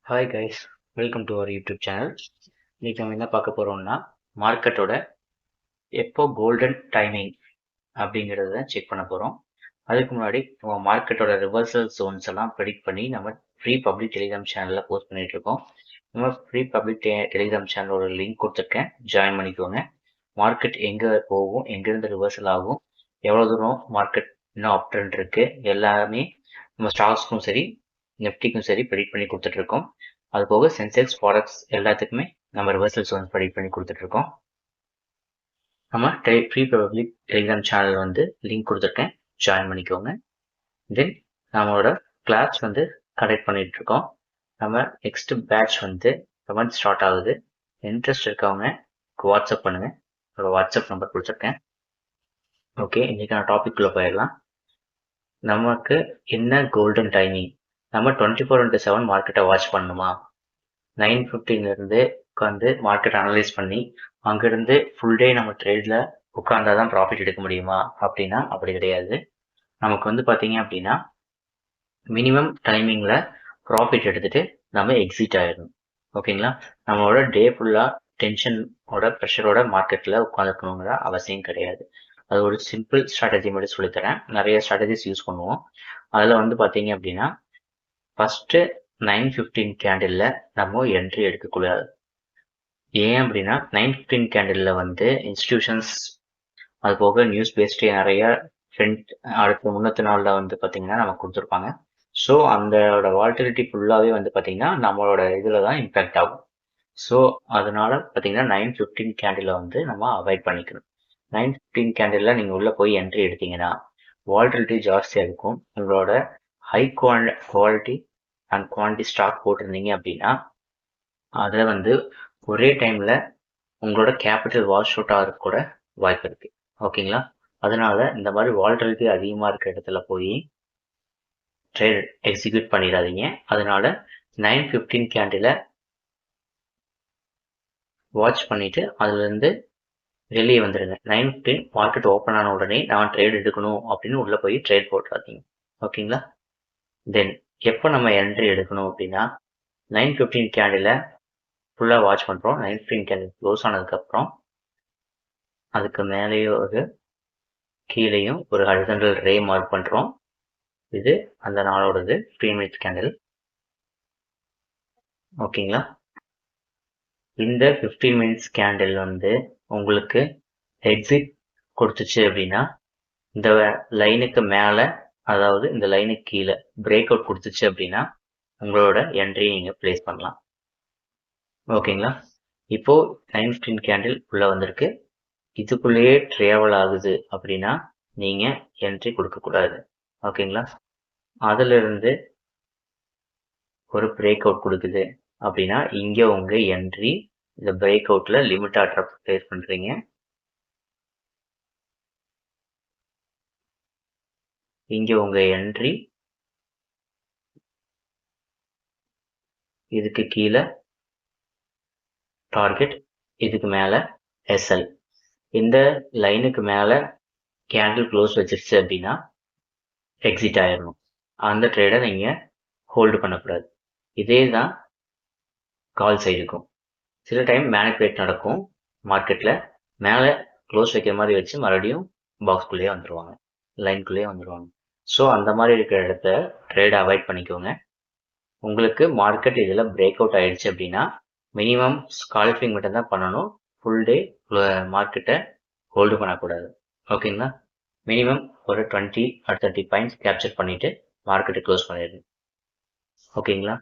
Hi guys, welcome to our YouTube channel. இன்னைக்கு நம்ம என்ன பார்க்க போறோம்னா மார்க்கெட்டோட எப்போ கோல்டன் டைமிங் அப்படிங்கிறத செக் பண்ண போறோம். அதுக்கு முன்னாடி நம்ம மார்க்கெட்டோட ரிவர்சல் ஜோன்ஸ் எல்லாம் ப்ரெடிக்ட் பண்ணி நம்ம ஃப்ரீ பப்ளிக் டெலிகிராம் சேனலில் போஸ்ட் பண்ணிட்டு இருக்கோம். நம்ம ஃப்ரீ பப்ளிக் டெலிகிராம் சேனலோட லிங்க் கொடுத்துருக்கேன், ஜாயின் பண்ணிக்கோங்க. மார்க்கெட் எங்கே போகும், எங்கேருந்து ரிவர்சல் ஆகும், எவ்வளோ தூரம் மார்க்கெட் இன்னும் அப் ட்ரெண்ட் இருக்கு, எல்லாமே நம்ம ஸ்டாக்ஸ்க்கும் சரி நிஃப்டிக்கும் சரி ப்ரெடிக்ட் பண்ணி கொடுத்துட்ருக்கோம். அது போக சென்செக்ஸ் ஃபாரெக்ஸ் எல்லாத்துக்குமே நம்ம ரிவர்சல் ஜோன் ப்ரெடிக்ட் பண்ணி கொடுத்துட்ருக்கோம். நம்ம ஃப்ரீ பப்ளிக் டெலிகிராம் சேனல் வந்து லிங்க் கொடுத்துருக்கேன், ஜாயின் பண்ணிக்கோங்க. தென் நம்மளோட கிளாஸ் வந்து கண்டக்ட் பண்ணிட்டு இருக்கோம். நம்ம நெக்ஸ்ட் பேட்ச் வந்து மந்த் ஸ்டார்ட் ஆகுது. இன்ட்ரெஸ்ட் இருக்கவங்க வாட்ஸ்அப் பண்ணுங்க, என்னோட வாட்ஸ்அப் நம்பர் கொடுத்துருக்கேன். ஓகே, இன்னைக்கான டாபிக் குள்ள போயிடலாம். நமக்கு என்ன கோல்டன் டைமிங்? நம்ம 24/7 மார்க்கெட்டை வாட்ச் பண்ணணுமா? 9:15 இருந்து உட்காந்து மார்க்கெட் அனலைஸ் பண்ணி அங்கிருந்து ஃபுல் டே நம்ம ட்ரேட்ல உட்கார்ந்தாதான் ப்ராஃபிட் எடுக்க முடியுமா அப்படின்னா அப்படி கிடையாது. நமக்கு வந்து பாத்தீங்க அப்படின்னா மினிமம் டைமிங்ல ப்ராஃபிட் எடுத்துட்டு நம்ம எக்ஸிட் ஆயிடணும். ஓகேங்களா? நம்மளோட டே ஃபுல்லா டென்ஷனோட ப்ரெஷரோட மார்க்கெட்ல உட்காந்துக்கணுங்கிற அவசியம் கிடையாது. அது ஒரு சிம்பிள் ஸ்ட்ராட்டஜி மட்டும் சொல்லித்தரேன். நிறைய ஸ்ட்ராட்டஜிஸ் யூஸ் பண்ணுவோம். அதுல வந்து பாத்தீங்க அப்படின்னா ஃபர்ஸ்ட் 9:15 கேண்டில்ல நம்ம என்ட்ரி எடுக்கக்கூடாது. ஏன் அப்படின்னா 9:15 கேண்டில்ல வந்து இன்ஸ்டிடியூஷன்ஸ் அது போக நியூஸ் பேஸ்டே நிறைய அடுத்த முன்னத்து நாள்ல வந்து பாத்தீங்கன்னா நமக்கு கொடுத்துருப்பாங்க. ஸோ அந்த வால்டிலிட்டி ஃபுல்லாவே வந்து பாத்தீங்கன்னா நம்மளோட இதுல தான் இம்பாக்ட் ஆகும். ஸோ அதனால பாத்தீங்கன்னா 9:15 கேண்டில்ல வந்து நம்ம அவாய்ட் பண்ணிக்கணும். 9:15 கேண்டில்ல நீங்க உள்ள போய் என்ட்ரி எடுத்தீங்கன்னா வால்டிலிட்டி ஜாஸ்தியா இருக்கும். உங்களோட high quality and quantity stock போட்டிருந்தீங்க அப்படின்னா அதில் வந்து ஒரே டைம்ல உங்களோட கேபிட்டல் வாஷ் அவுட் ஆகிறதுக்கு கூட வாய்ப்பு இருக்கு. ஓகேங்களா? அதனால இந்த மாதிரி வால்டிலிட்டி அதிகமாக இருக்க இடத்துல போய் ட்ரேட் எக்ஸிக்யூட் பண்ணிடாதீங்க. அதனால 9:15 கேண்டில வாட்ச் பண்ணிட்டு அதுல இருந்து வெளியே வந்துடுங்க. 9:15 மார்க்கெட் ஓப்பன் ஆன உடனே நான் ட்ரேட் எடுக்கணும் அப்படின்னு உள்ள போய் ட்ரேட் போட்டுறாதீங்க. ஓகேங்களா? தென் எப்போ நம்ம என்ட்ரி எடுக்கணும் அப்படின்னா 9:15 கேண்டில ஃபுல்லாக வாட்ச் பண்ணுறோம். 9:15 கேண்டில் க்ளோஸ் ஆனதுக்கப்புறம் அதுக்கு மேலேயும் ஒரு கீழேயும் ஒரு ஹரிசாண்டல் ரே மார்க் பண்ணுறோம். இது அந்த நாளோடது 3 மினிட்ஸ் கேண்டில். ஓகேங்களா? இந்த 15 மினிட்ஸ் கேண்டில் வந்து உங்களுக்கு எக்ஸிட் கொடுத்துச்சு அப்படின்னா இந்த லைனுக்கு மேலே, அதாவது இந்த லைனுக்கு கீழே பிரேக் அவுட் கொடுத்துச்சு அப்படின்னா உங்களோட என்ட்ரி நீங்கள் பிளேஸ் பண்ணலாம். ஓகேங்களா? இப்போ 9:15 கேண்டில் உள்ள வந்திருக்கு. இதுக்குள்ளேயே ட்ராவல் ஆகுது அப்படின்னா நீங்க என்ட்ரி கொடுக்கக்கூடாது. ஓகேங்களா? அதுல இருந்து ஒரு பிரேக் அவுட் கொடுக்குது அப்படின்னா இங்க உங்க என்ட்ரி இந்த பிரேக் அவுட்ல லிமிட் ஆர்டர் பிளேஸ் பண்றீங்க. இங்க உங்க என்ட்ரி, இதுக்கு கீழே டார்கெட், இதுக்கு மேல எஸ்எல். இந்த லைனுக்கு மேல கேண்டில் க்ளோஸ் வச்சிருச்சு அப்படின்னா எக்ஸிட் ஆயிடணும். அந்த ட்ரேடை நீங்க ஹோல்டு பண்ணக்கூடாது. இதே தான் கால் சைடுக்கும். சில டைம் மேனிபுலேட் நடக்கும். மார்க்கெட்ல மேலே க்ளோஸ் வைக்கிற மாதிரி வச்சு மறுபடியும் பாக்ஸ்குள்ளேயே வந்துடுவாங்க, லைன்குள்ளேயே வந்துடுவாங்க. ஸோ அந்த மாதிரி இருக்கிற இடத்த ட்ரேட் அவாய்ட் பண்ணிக்கோங்க. உங்களுக்கு மார்க்கெட் இதில் பிரேக் அவுட் ஆயிடுச்சு அப்படின்னா மினிமம் ஸ்கால்பிங் மட்டும் தான் பண்ணணும். ஃபுல் டே மார்க்கெட்டை ஹோல்டு பண்ணக்கூடாது. ஓகேங்களா? மினிமம் ஒரு 20 or 30 பாயிண்ட்ஸ் கேப்சர் பண்ணிட்டு மார்க்கெட்டை க்ளோஸ் பண்ணிடணும். ஓகேங்களா?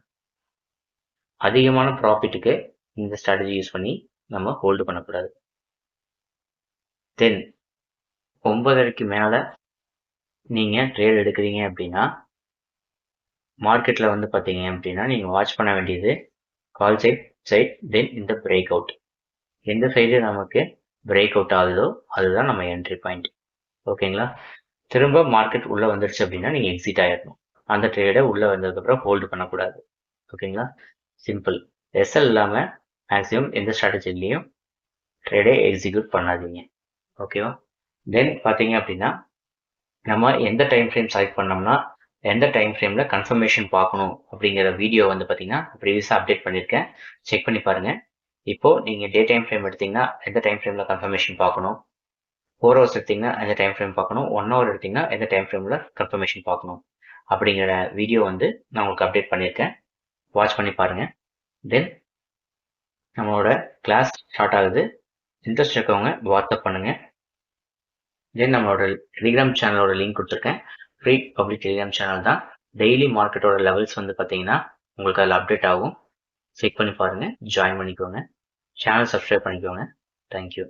அதிகமான ப்ராஃபிட்டுக்கு இந்த ஸ்ட்ராட்டஜி யூஸ் பண்ணி நம்ம ஹோல்டு பண்ணக்கூடாது. தென் 9:30க்கு மேல நீங்க ட்ரேட் எடுக்கிறீங்க அப்படின்னா மார்க்கெட்ல வந்து பாத்தீங்க அப்படின்னா நீங்க வாட்ச் பண்ண வேண்டியது கால் சைட், தென் இந்த பிரேக் அவுட். எந்த சைடு நமக்கு பிரேக் அவுட் ஆகுதோ அதுதான் நம்ம என்ட்ரி பாயிண்ட். ஓகேங்களா? திரும்ப மார்க்கெட் உள்ள வந்துருச்சு அப்படின்னா நீங்க எக்ஸிட் ஆயிடணும். அந்த ட்ரேடை உள்ள வந்ததுக்கு அப்புறம் ஹோல்டு பண்ணக்கூடாது. ஓகேங்களா? சிம்பிள். எஸ்எல் இல்லாம மேக்ஸிமம் எந்த ஸ்ட்ராட்டஜிலையும் ட்ரேடை எக்ஸிக்யூட் பண்ணாதீங்க. ஓகேவா? தென் பாத்தீங்க அப்படின்னா நம்ம எந்த டைம் ஃப்ரேம் செலக்ட் பண்ணோம்னா எந்த டைம் ஃப்ரேமில் கன்ஃபர்மேஷன் பார்க்கணும் அப்படிங்கிற வீடியோ வந்து பார்த்தீங்கன்னா ப்ரீவியஸாக அப்டேட் பண்ணியிருக்கேன். செக் பண்ணி பாருங்கள். இப்போது நீங்கள் டே டைம் ஃப்ரேம் எடுத்திங்கன்னா எந்த டைம் ஃப்ரேமில் கன்ஃபர்மேஷன் பார்க்கணும், 4 ஹவர்ஸ் எடுத்திங்கன்னா எந்த டைம் ஃப்ரேம் பார்க்கணும், 1 ஹவர் எடுத்திங்கன்னா எந்த டைம் ஃப்ரேமில் கன்ஃபர்மேஷன் பார்க்கணும் அப்படிங்கிற வீடியோ வந்து நான் உங்களுக்கு அப்டேட் பண்ணியிருக்கேன். வாட்ச் பண்ணி பாருங்கள். தென் நம்மளோட கிளாஸ் ஸ்டார்ட் ஆகுது. இன்ட்ரெஸ்ட் இருக்கவங்க வாட்ஸ்அப் பண்ணுங்கள். தென் நம்மளோட டெலிகிராம் சேனலோட லிங்க் கொடுத்துருக்கேன். ஃப்ரீ பப்ளிக் டெலிகிராம் சேனல் தான். டெய்லி மார்க்கெட்டோட லெவல்ஸ் வந்து பார்த்தீங்கன்னா உங்களுக்கு அதில் அப்டேட் ஆகும். செக் பண்ணி பாருங்கள், ஜாயின் பண்ணிக்கோங்க, சேனல் சப்ஸ்கிரைப் பண்ணிக்கோங்க. தேங்க்யூ.